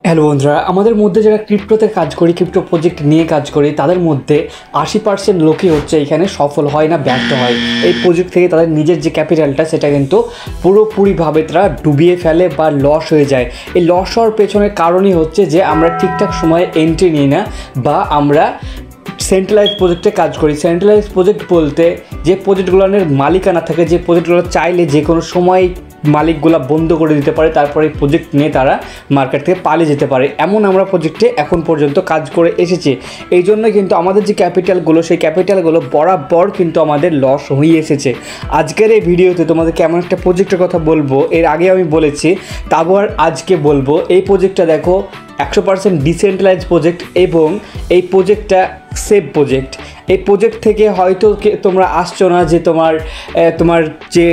Hello বন্ধুরা, আমাদের মধ্যে যারা ক্রিপ্টোতে কাজ করি, ক্রিপ্টো প্রজেক্ট নিয়ে কাজ করি, তাদের মধ্যে 80% লোকই হচ্ছে এখানে সফল হয় না, ব্যর্থ হয়। এই প্রজেক্ট থেকে তাদের নিজের যে ক্যাপিটালটা সেটা কিন্তু পুরোপুরিভাবে তারা ডুবিয়ে ফেলে বা লস হয়ে যায়। এই লস হওয়ার পেছনের কারণই হচ্ছে যে আমরা ঠিকঠাক সময়ে এন্ট্রি নিই না বা আমরা সেন্ট্রালাইজ প্রজেক্টে কাজ করি। সেন্ট্রালাইজ প্রজেক্ট বলতে যে প্রজেক্টগুলোর মালিকানা থাকে, যে প্রজেক্টগুলো চাইলে যে কোনো সময় মালিকগুলো বন্ধ করে দিতে পারে, তারপরে এই প্রজেক্ট নিয়ে তারা মার্কেট থেকে পালিয়ে যেতে পারে, এমন আমরা প্রজেক্টে এখন পর্যন্ত কাজ করে এসেছি। এই জন্য কিন্তু আমাদের যে ক্যাপিটালগুলো, সেই ক্যাপিটালগুলো বরাবর কিন্তু আমাদের লস হয়ে এসেছে। আজকের এই ভিডিওতে তোমাদেরকে এমন একটা প্রজেক্টের কথা বলবো, এর আগে আমি বলেছি, তারপর আজকে বলবো। এই প্রজেক্টটা দেখো 100% ডিসেন্ট্রালাইজ প্রজেক্ট এবং এই প্রজেক্টটা সেফ প্রজেক্ট। এই প্রজেক্ট থেকে হয়তো তোমরা আসছো না যে তোমার যে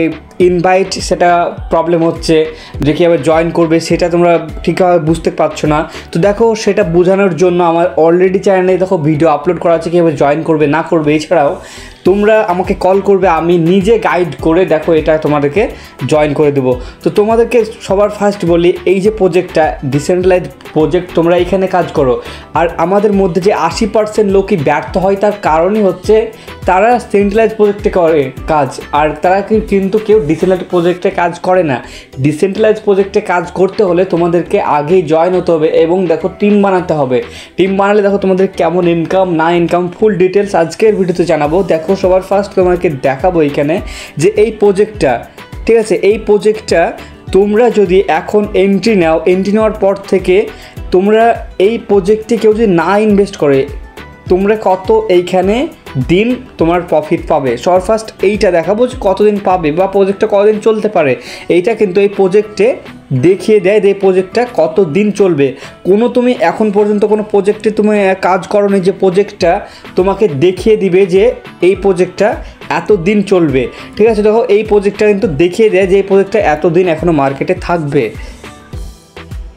ইনভাইট সেটা প্রবলেম হচ্ছে, যে কীভাবে জয়েন করবে সেটা তোমরা ঠিকভাবে বুঝতে পারছো না। তো দেখো, সেটা বোঝানোর জন্য আমার অলরেডি চ্যানেলে দেখো ভিডিও আপলোড করা আছে কীভাবে জয়েন করবে না করবে। এছাড়াও তোমরা আমাকে কল করবে, আমি নিজে গাইড করে দেখো এটা তোমাদেরকে জয়েন করে দেবো। তো তোমাদেরকে সবার ফার্স্ট বলি, এই যে প্রজেক্টটা ডিসেন্ট্রালাইজ প্রজেক্ট, তোমরা এখানে কাজ করো। আর আমাদের মধ্যে যে 80% লোকই ব্যর্থ হয়, তার কারণই হচ্ছে তারা সেন্ট্রালাইজ প্রজেক্টে করে কাজ, আর তারা কিন্তু কেউ ডিসেন্ট্রালাইজ প্রজেক্টে কাজ করে না। ডিসেন্ট্রালাইজ প্রজেক্টে কাজ করতে হলে তোমাদেরকে আগেই জয়েন হতে হবে এবং দেখো টিম বানাতে হবে। টিম বানালে দেখো তোমাদের কেমন ইনকাম না ইনকাম ফুল ডিটেলস আজকের ভিডিওতে জানাবো। দেখো, সবার ফার্স্ট তোমাকে দেখাবো এখানে যে এই প্রজেক্টটা, ঠিক আছে, এই প্রজেক্টটা তোমরা যদি এখন এন্ট্রি নাও, এন্ট্রি নেওয়ার পর থেকে তোমরা এই প্রজেক্টে কেউ যদি না ইনভেস্ট করে, তোমরা কত এইখানে দিন তোমার প্রফিট পাবে। সবার ফার্স্ট এইটা দেখাবো যে কতদিন পাবে বা প্রজেক্টটা কতদিন চলতে পারে। এইটা কিন্তু এই প্রজেক্টে দেখিয়ে দেয় যে এই প্রজেক্টটা কত দিন চলবে। তুমি এখন পর্যন্ত কোনো প্রজেক্টে তুমি কাজ করোনি যে প্রজেক্টটা তোমাকে দেখিয়ে দিবে যে এই প্রজেক্টটা এত দিন চলবে, ঠিক আছে। দেখো, এই প্রজেক্টটা কিন্তু দেখিয়ে দেয় যে এই প্রজেক্টটা এতদিন এখনও মার্কেটে থাকবে।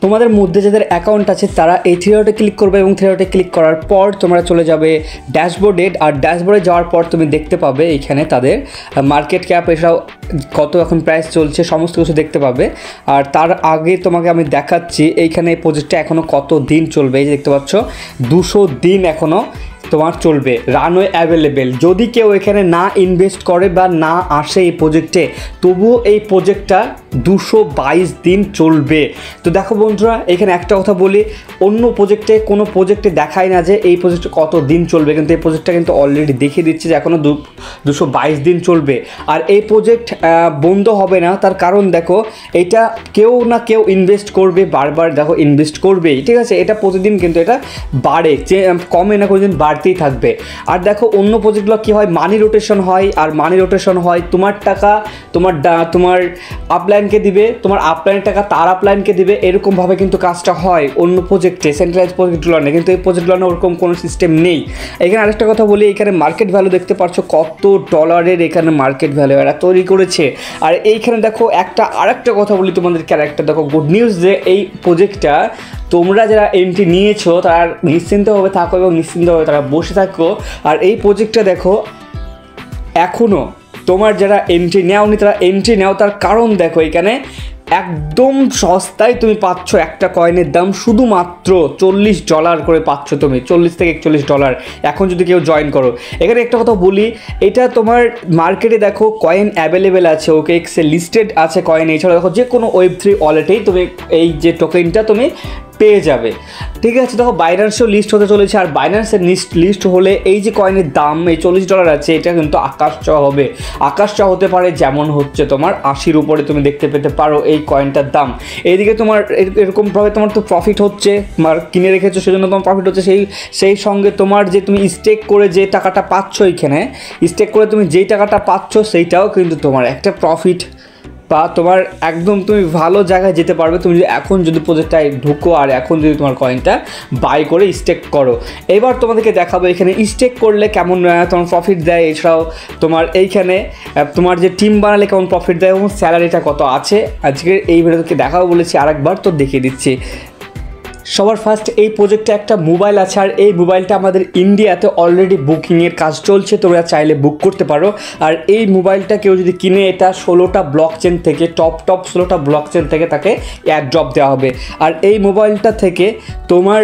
তোমাদের মধ্যে যাদের অ্যাকাউন্ট আছে তারা এই থ্রি ডটে ক্লিক করবে এবং থ্রি ডটে ক্লিক করার পর তোমরা চলে যাবে ড্যাশবোর্ডে। আর ড্যাশবোর্ডে যাওয়ার পর তুমি দেখতে পাবে এখানে তাদের মার্কেট ক্যাপ, এসব কত এখন প্রাইস চলছে, সমস্ত কিছু দেখতে পাবে। আর তার আগে তোমাকে আমি দেখাচ্ছি এইখানে এই প্রজেক্টটা এখনও কত দিন চলবে। এই যে দেখতে পাচ্ছ 200 দিন এখনও তোমার চলবে, রানওয়ে অ্যাভেলেবেল। যদি কেউ এখানে না ইনভেস্ট করে বা না আসে এই প্রজেক্টে, তবুও এই প্রজেক্টটা 222 দিন চলবে। তো দেখো বন্ধুরা, এখানে একটা কথা বলি, অন্য প্রজেক্টে কোনো প্রজেক্টে দেখায় না যে এই প্রজেক্টে কত দিন চলবে, কিন্তু এই প্রজেক্টটা কিন্তু অলরেডি দেখিয়ে দিচ্ছে যে এখনও 222 দিন চলবে। আর এই প্রজেক্ট বন্ধ হবে না, তার কারণ দেখো এটা কেউ না কেউ ইনভেস্ট করবে, বারবার দেখো ইনভেস্ট করবেই, ঠিক আছে। এটা প্রতিদিন কিন্তু এটা বাড়ে, যে কমে না কোনোদিন বাড়তেই থাকবে। আর দেখো অন্য প্রজেক্টগুলো কী হয়, মানি রোটেশন হয়। আর মানি রোটেশন হয়, তোমার টাকা তোমার আপলাইনকে দিবে, তোমার আপলাইনের টাকা তার আপলাইনকে দিবে, এরকমভাবে কিন্তু কাজটা হয় অন্য প্রজেক্টে, সেন্ট্রালাইজ প্রজেক্টগুলো নেই। কিন্তু এই প্রজেক্টগুলো ওরকম কোনো সিস্টেম নেই। এখানে আরেকটা কথা বলি, এখানে মার্কেট ভ্যালু দেখতে পাচ্ছ কত ডলারের এখানে মার্কেট ভ্যালু এরা তৈরি করেছে। আর এইখানে দেখো আরেকটা কথা বলি তোমাদেরকে, আরেকটা দেখো গুড নিউজ, যে এই প্রজেক্টটা তোমরা যারা এন্ট্রি নিয়েছো তারা নিশ্চিন্তভাবে থাকো এবং নিশ্চিন্তভাবে তারা বসে থাকো। আর এই প্রজেক্টটা দেখো এখনও তোমার যারা এন্ট্রি নেওনি তারা এন্ট্রি নেও, তার কারণ দেখো এখানে একদম সস্তায় তুমি পাচ্ছ একটা কয়েনের দাম শুধুমাত্র $40 করে পাচ্ছ তুমি, $40 থেকে $41 এখন যদি কেউ জয়েন করো। এখানে একটা কথা বলি, এটা তোমার মার্কেটে দেখো কয়েন অ্যাভেলেবেল আছে, OKX লিস্টেড আছে কয়েন। এছাড়া দেখো যে কোনো Web3 ওয়ালেটেই তুমি এই যে টোকেনটা তুমি পেয়ে যাবে, ঠিক আছে। দেখো বাইন্যান্সেও লিস্ট হতে চলেছে, আর বাইন্যান্সের লিস্ট হলে এই যে কয়েনের দাম এই $40 আছে, এটা কিন্তু আকাশ ছোঁয়া হবে। আকাশ ছোঁয়া হতে পারে, যেমন হচ্ছে তোমার 80-র উপরে তুমি দেখতে পেতে পারো এই কয়েনটার দাম। এইদিকে তোমার এরকমভাবে তোমার তো প্রফিট হচ্ছে, কিনে রেখেছো সেজন্য তোমার প্রফিট হচ্ছে। সেই সঙ্গে তোমার যে তুমি স্টেক করে যে টাকাটা পাচ্ছ, এইখানে স্টেক করে তুমি যেই টাকাটা পাচ্ছ সেইটাও কিন্তু তোমার একটা প্রফিট, বা তোমার একদম তুমি ভালো জায়গায় যেতে পারবে তুমি এখন যদি প্রজেক্টটায় ঢুকো আর এখন যদি তোমার কয়েনটা বাই করে স্টেক করো। এবার তোমাদেরকে দেখাবো এখানে স্টেক করলে কেমন তোমার প্রফিট দেয়। এছাড়াও তোমার এইখানে তোমার যে টিম বানালে কেমন প্রফিট দেয় এবং স্যালারিটা কত আছে, আজকের এই ভিডিওকে দেখাবো বলেছি আরেকবার, তো দেখিয়ে দিচ্ছি। সবার ফার্স্ট এই প্রজেক্টে একটা মোবাইল আছে, আর এই মোবাইলটা আমাদের ইন্ডিয়াতে অলরেডি বুকিংয়ের কাজ চলছে, তোমরা চাইলে বুক করতে পারো। আর এই মোবাইলটা কেউ যদি কিনে, এটা 16টা ব্লক চেন থেকে টপ 16টা ব্লক চেন থেকে তাকে এয়ারড্রপ দেওয়া হবে। আর এই মোবাইলটা থেকে তোমার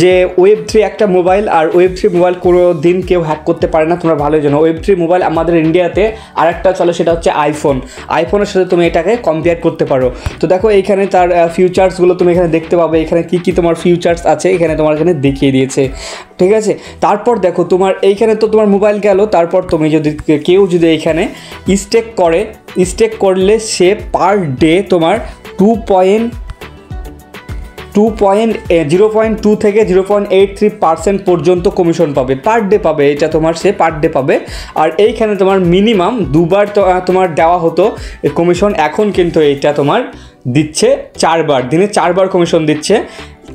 যে Web3 একটা মোবাইল, আর Web3 মোবাইল কোনো দিন কেউ হ্যাক করতে পারে না, তোমরা ভালোই জানো। Web3 মোবাইল আমাদের ইন্ডিয়াতে আরেকটা চলে, সেটা হচ্ছে আইফোনের সাথে তুমি এটাকে কম্পেয়ার করতে পারো। তো দেখো এইখানে তার ফিউচার্সগুলো তুমি এখানে দেখতে পাবে, এখানে কী কী তোমার ফিউচার্স আছে এখানে তোমার এখানে দেখিয়ে দিয়েছে, ঠিক আছে। তারপর দেখো তোমার এইখানে তো তোমার মোবাইল গেল, তারপর তুমি যদি কেউ যদি এইখানে স্টেক করলে সে পার ডে তোমার 0.2 থেকে 0.83% পর্যন্ত কমিশন পাবে, পার ডে পাবে, এটা তোমার সে পার ডে পাবে। আর এইখানে তোমার মিনিমাম 2বার তোমার দেওয়া হতো কমিশন, এখন কিন্তু এইটা তোমার দিচ্ছে 4বার, দিনে 4বার কমিশন দিচ্ছে।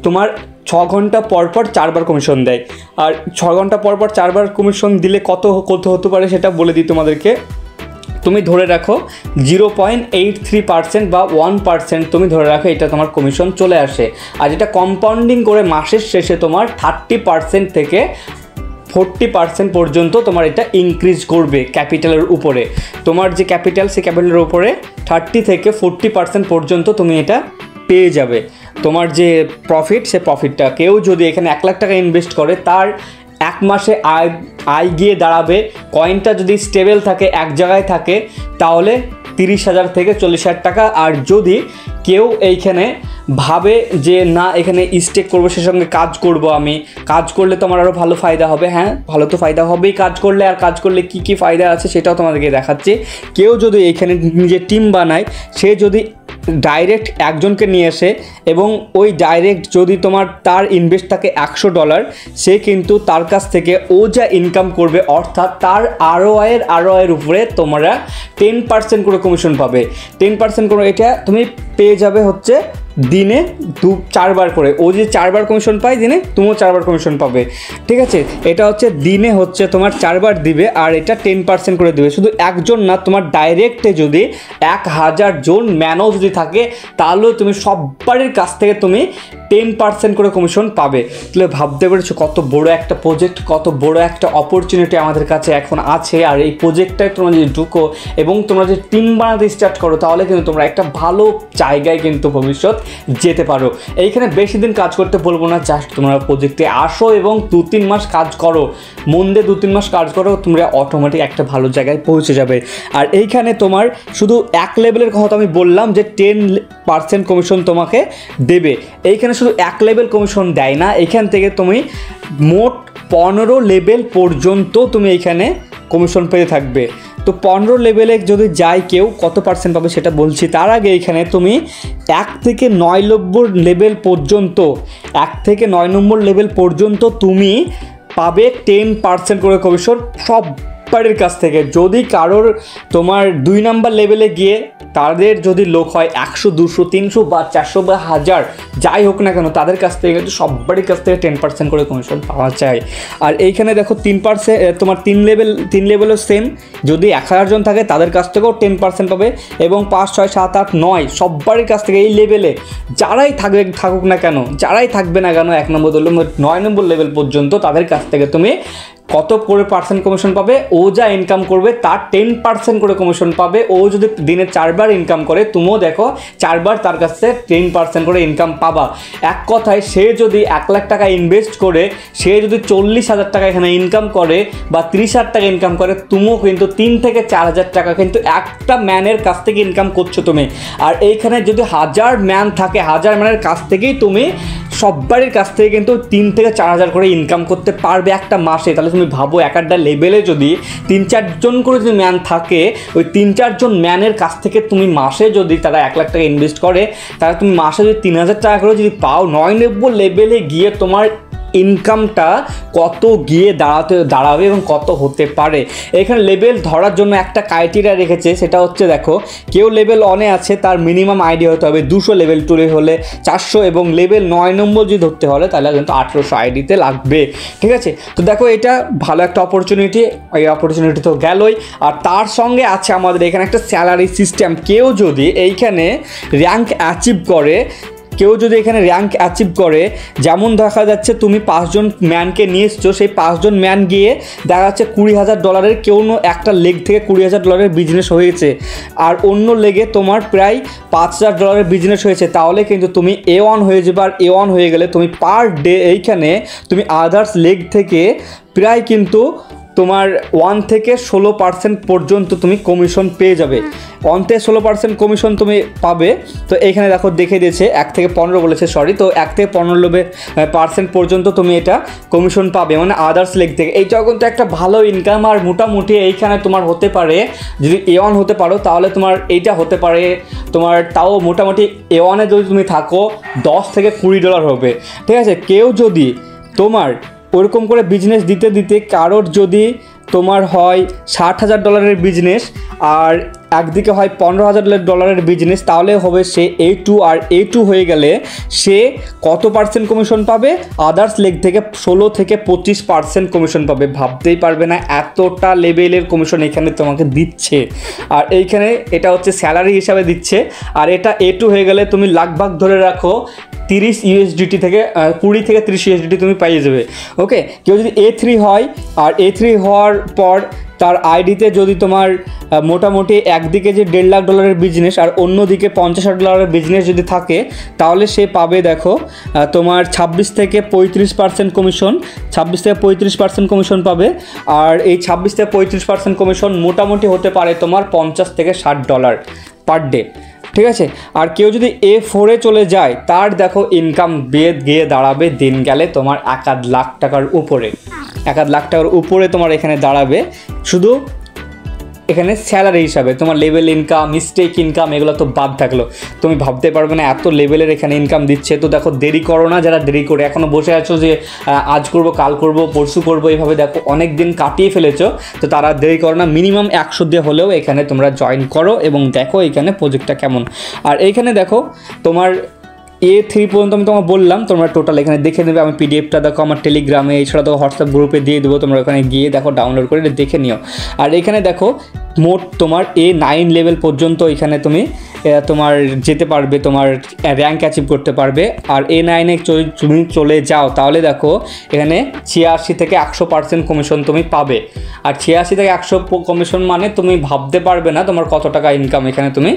তোমার 6 ঘন্টা পর 4বার কমিশন দেয়। আর 6 ঘন্টা পর 4বার কমিশন দিলে কত হতে পারে সেটা বলে দিই তোমাদেরকে। তুমি ধরে রাখো 0.83% বা 1% তুমি ধরে রাখো, এটা তোমার কমিশন চলে আসে। আর এটা কম্পাউন্ডিং করে মাসের শেষে তোমার 30% থেকে 40% পর্যন্ত তোমার এটা ইনক্রিজ করবে ক্যাপিটালের উপরে। তোমার যে ক্যাপিটাল, সে ক্যাপিটালের উপরে 30 থেকে 40% পর্যন্ত তুমি এটা পেয়ে যাবে। তোমার যে প্রফিট, সে প্রফিটটা কেউ যদি এখানে 1 লাখ টাকা ইনভেস্ট করে, তার 1 মাসে আয় গিয়ে দাঁড়াবে, কয়েনটা যদি স্টেবল থাকে, এক জায়গায় থাকে, তাহলে 30,000 থেকে 40,000 টাকা। আর যদি কেউ এইখানে ভাবে যে না এখানে স্টেক করবো, সে সঙ্গে কাজ করব, আমি কাজ করলে তো আমার আরও ভালো ফায়দা হবে। হ্যাঁ, ভালো তো ফায়দা হবেই কাজ করলে। আর কাজ করলে কি কি ফায়দা আছে সেটাও তোমাদেরকে দেখাচ্ছি। কেউ যদি এইখানে নিজের টিম বানায়, সে যদি ডাইরেক্ট একজনকে নিয়ে আসে এবং ওই ডাইরেক্ট যদি তার ইনভেস্ট থাকে $100, সে কিন্তু তার কাছ থেকে ও যা ইনকাম করবে, অর্থাৎ তার আরওআইয়ের উপরে তোমরা 10% করে কমিশন পাবে। 10% করে এটা তুমি পেয়ে যাবে হচ্ছে দিনে 4বার করে। ও যে 4বার কমিশন পায় দিনে, তুমিও 4বার কমিশন পাবে, ঠিক আছে। এটা হচ্ছে দিনে হচ্ছে তোমার 4বার দিবে, আর এটা 10% করে দিবে। শুধু একজন না, তোমার ডাইরেক্টে যদি 1000 জন ম্যানও যদি থাকে, তাহলেও তুমি সবারই কাছ থেকে তুমি 10% করে কমিশন পাবে। তাহলে ভাবতে পেরেছো কত বড় একটা প্রজেক্ট, কত বড় একটা অপরচুনিটি আমাদের কাছে এখন আছে। আর এই প্রজেক্টটায় তোমরা যদি ঢুকো এবং তোমরা যদি টিম বানাতে স্টার্ট করো, তাহলে কিন্তু তোমরা একটা ভালো জায়গায় কিন্তু ভবিষ্যৎ যেতে পারো। এইখানে বেশি দিন কাজ করতে বলবো না, জাস্ট তোমরা প্রজেক্টে আসো এবং 2-3 মাস কাজ করো, মন দিয়ে 2-3 মাস কাজ করো, তোমরা অটোমেটিক একটা ভালো জায়গায় পৌঁছে যাবে। আর এইখানে তোমার শুধু 1 লেভেলের কথা আমি বললাম যে 10% কমিশন তোমাকে দেবে। এইখানে শুধু 1 লেভেল কমিশন দেয় না, এখান থেকে তুমি মোট 15 লেভেল পর্যন্ত তুমি এইখানে কমিশন পেতে থাকবে। তো 15 লেভেলে যদি যায় কেউ, কত পার্সেন্ট পাবে সেটা বলছি। তার আগে এখানে তুমি 1 থেকে 9 নম্বর লেভেল পর্যন্ত, 1 থেকে 9 নম্বর লেভেল পর্যন্ত তুমি পাবে 10% করে কমিশন সবারের কাছ থেকে। যদি কারোর তোমার 2 নাম্বার লেভেলে গিয়ে তাদের যদি লোক হয় 100, 200, 300 বা 400 বা 1000 যাই হোক না কেন, তাদের কাছ থেকে কিন্তু সবারই কাছ থেকে 10% করে কমিশন পাওয়া যায়। আর এইখানে দেখো 3% তোমার 3 লেভেলও সেম, যদি 1000 জন থাকে তাদের কাছ থেকেও 10% পাবে, এবং 5, 6, 7, 8, 9 সবারই কাছ থেকে এই লেভেলে যারাই থাকুক না কেন, যারাই থাকবে না কেন 1 নম্বর ধরলে 9 নম্বর লেভেল পর্যন্ত, তাদের কাছ থেকে তুমি কত করে পার্সেন্ট কমিশন পাবে, ও যা ইনকাম করবে তার 10% করে কমিশন পাবে। ও যদি দিনে 4বার ইনকাম করে, তুমিও দেখো 4বার তার কাছ থেকে 10% করে ইনকাম পাবা। এক কথায় সে যদি 1 লাখ টাকা ইনভেস্ট করে, সে যদি 40,000 টাকা এখানে ইনকাম করে বা 30,000 টাকা ইনকাম করে, তুমিও কিন্তু 3 থেকে 4,000 টাকা কিন্তু একটা ম্যানের কাছ থেকে ইনকাম করছো তুমি। আর এইখানে যদি 1000 ম্যান থাকে, 1000 ম্যানের কাছ থেকেই তুমি সবারই কাছ থেকে কিন্তু 3 থেকে 4,000 করে ইনকাম করতে পারবে একটা মাসে। তাহলে তুমি ভাবো একটা লেভেলে যদি 3-4 জন করে যদি ম্যান থাকে, ওই 3-4 জন ম্যানের কাছ থেকে তুমি মাসে যদি তারা 1 লাখ টাকা ইনভেস্ট করে, তাহলে তুমি মাসে যদি 3,000 টাকা করে যদি পাও, 9 নম্বর লেভেলে গিয়ে তোমার ইনকামটা কত গিয়ে দাঁড়াবে এবং কত হতে পারে। এখানে লেভেল ধরার জন্য একটা ক্রাইটেরিয়া রেখেছে, সেটা হচ্ছে দেখো কেউ লেভেল 1-এ আছে, তার মিনিমাম আইডি হতে হবে 200, লেভেল 2 হলে 400, এবং লেভেল 9 নম্বর যদি ধরতে হলে তাহলে কিন্তু 1800 আইডিতে লাগবে, ঠিক আছে। তো দেখো এটা ভালো একটা অপরচুনিটি, এই অপরচুনিটি তো গেলই। আর তার সঙ্গে আছে আমাদের এখানে একটা স্যালারি সিস্টেম। কেউ যদি এইখানে র্যাঙ্ক অ্যাচিভ করে কেউ যদি এখানে র্যাঙ্ক অ্যাচিভ করে, যেমন দেখা যাচ্ছে তুমি 5 জন ম্যানকে নিয়ে এসছো, সেই 5 জন ম্যান গিয়ে দেখা যাচ্ছে $20,000 কেউ একটা লেগ থেকে $20,000 বিজনেস হয়েছে, আর অন্য লেগে তোমার প্রায় $5,000 বিজনেস হয়েছে, তাহলে কিন্তু তুমি A1 হয়ে যাবে। আর A1 হয়ে গেলে তুমি পার ডে এইখানে তুমি আদার্স লেগ থেকে প্রায় কিন্তু তোমার 1 থেকে 16% পর্যন্ত তুমি কমিশন পেয়ে যাবে। 1 থেকে 16% কমিশন তুমি পাবে। তো এইখানে দেখো দেখে দিয়েছে 1 থেকে 15 বলেছে, সরি, তো 1 থেকে 15% পর্যন্ত তুমি এটা কমিশন পাবে, মানে আদার্স লেগ থেকে। এইটাও কিন্তু একটা ভালো ইনকাম। আর মোটামুটি এইখানে তোমার হতে পারে, যদি A1 হতে পারো তাহলে তোমার এইটা হতে পারে তোমার তাও মোটামুটি A1-এ যদি তুমি থাকো $10 থেকে $20 হবে, ঠিক আছে। কেউ যদি তোমার ওরকম করে বিজনেস দিতে দিতে কারোর যদি তোমার হয় $60,000 বিজনেস আর একদিকে হয় $15,000 বিজনেস, তাহলে হবে সে A2। আর A2 হয়ে গেলে সে কত পার্সেন্ট কমিশন পাবে? আদার্স লেগ থেকে 16 থেকে 25% কমিশন পাবে। ভাবতেই পারবে না এতটা লেভেলের কমিশন এখানে তোমাকে দিচ্ছে। আর এইখানে এটা হচ্ছে স্যালারি হিসাবে দিচ্ছে। আর এটা A2 হয়ে গেলে তুমি লাখ ধরে রাখো 30 USDT থেকে 20 থেকে 30 USDT তুমি পাইয়ে যাবে। ওকে, কেউ যদি A3 হয়, আর A3 হওয়ার পর তার আইডিতে যদি তোমার মোটামুটি একদিকে যে $1.5 লাখ বিজনেস আর অন্যদিকে $50,000 বিজনেস যদি থাকে, তাহলে সে পাবে দেখো তোমার 26 থেকে 35% কমিশন, 26 থেকে 35% কমিশন পাবে। আর এই 26 থেকে 35% কমিশন মোটামুটি হতে পারে তোমার $50 থেকে $60 পার ডে, ঠিক আছে। আর কেউ যদি A4-এ চলে যায়, তার দেখো ইনকাম গিয়ে দাঁড়াবে দিন গেলে তোমার 1 লাখ টাকার উপরে, 1 লাখ টাকার উপরে তোমার এখানে দাঁড়াবে। শুধু এখানে স্যালারি হিসাবে তোমার লেভেল ইনকাম, মিস্টেক ইনকাম এগুলো তো বাদ থাকলো। তুমি ভাবতে পারবে না এত লেভেলের এখানে ইনকাম দিচ্ছে। তো দেখো দেরি করো না, যারা দেরি করে এখনও বসে আছো যে আজ করব, কাল করব, পরশু করব, এইভাবে দেখো অনেক দিন কাটিয়ে ফেলেছো, তো তারা দেরি করো না। মিনিমাম 100 দিয়ে হলেও এখানে তোমরা জয়েন করো এবং দেখো এখানে প্রজেক্টটা কেমন। আর এইখানে দেখো তোমার A3 পর্যন্ত আমি তোমাকে বললাম, তোমরা টোটাল এখানে দেখে নেবে। আমি পিডিএফটা দেখো আমার টেলিগ্রামে, এছাড়া তো হোয়াটসঅ্যাপ গ্রুপে দিয়ে দেবো, তোমরা ওখানে গিয়ে দেখো ডাউনলোড করে দেখে নিও। আর এখানে দেখো মোট তোমার A9 লেভেল পর্যন্ত এখানে তুমি তোমার যেতে পারবে, তোমার র্যাঙ্ক অ্যাচিভ করতে পারবে। আর A9-এ তুমি চলে যাও তাহলে দেখো এখানে 86 থেকে 100% কমিশন তুমি পাবে। আর 86 থেকে 100 কমিশন মানে তুমি ভাবতে পারবে না তোমার কত টাকা ইনকাম এখানে তুমি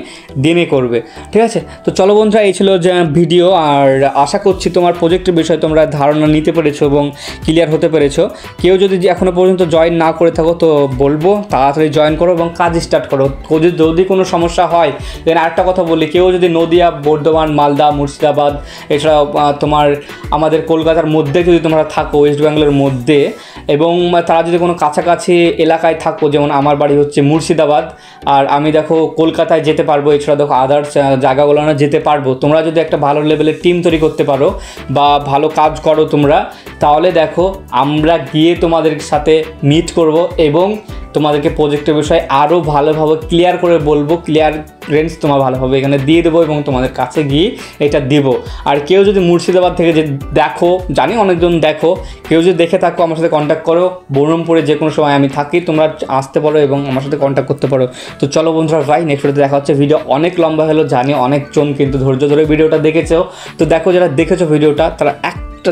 দিনে করবে, ঠিক আছে। তো চলো বন্ধুরা, এই ছিল যে ভিডিও। আর আশা করছি তোমার প্রজেক্টের বিষয়ে তোমরা ধারণা নিতে পেরেছো এবং ক্লিয়ার হতে পেরেছো। কেউ যদি এখনও পর্যন্ত জয়েন না করে থাকো তো বলবো তাড়াতাড়ি জয়েন করো এবং কাজ স্টার্ট করো। যদি কোনো সমস্যা হয়, দেন আরেকটা কথা বলি, কেউ যদি নদিয়া, বর্ধমান, মালদা, মুর্শিদাবাদ, এছাড়াও তোমার আমাদের কলকাতার মধ্যে যদি তোমরা থাকো, ওয়েস্ট বেঙ্গলের মধ্যে, এবং তারা যদি কোনো কাছাকাছি এলাকায় থাকো, যেমন আমার বাড়ি হচ্ছে মুর্শিদাবাদ আর আমি দেখো কলকাতায় যেতে পারবো, এছাড়া দেখো আদার্স জায়গাগুলো না যেতে পারবো। তোমরা যদি একটা ভালো লেভেলের টিম তৈরি করতে পারো বা ভালো কাজ করো তোমরা, তাহলে দেখো আমরা গিয়ে তোমাদের সাথে মিট করব এবং তোমাদেরকে প্রজেক্টের বিষয়ে আরও ভালোভাবে ক্লিয়ার করে বলবো। ক্লিয়ারেন্স তোমার ভালোভাবে এখানে দিয়ে দেবো এবং তোমাদের কাছে গিয়ে এটা দেব। আর কেউ যদি মুর্শিদাবাদ থেকে যে দেখো, জানি অনেকজন দেখো, কেউ যদি দেখে থাকো আমার সাথে কন্ট্যাক্ট করো। বহরমপুরে যে কোনো সময় আমি থাকি, তোমরা আসতে পারো এবং আমার সাথে কন্ট্যাক্ট করতে পারো। তো চলো বন্ধুরা, ভাই নেক্সট ভিডিওতে দেখা হচ্ছে। ভিডিও অনেক লম্বা হলো জানি, অনেকজন কিন্তু ধৈর্য ধরে ভিডিওটা দেখেছো। তো দেখো যারা দেখেছো ভিডিওটা তারা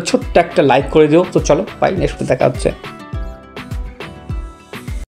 ছোট্ট একটা লাইক করে দিও। তো চলো ভাই নেক্সট ভিডিওতে দেখা হচ্ছে।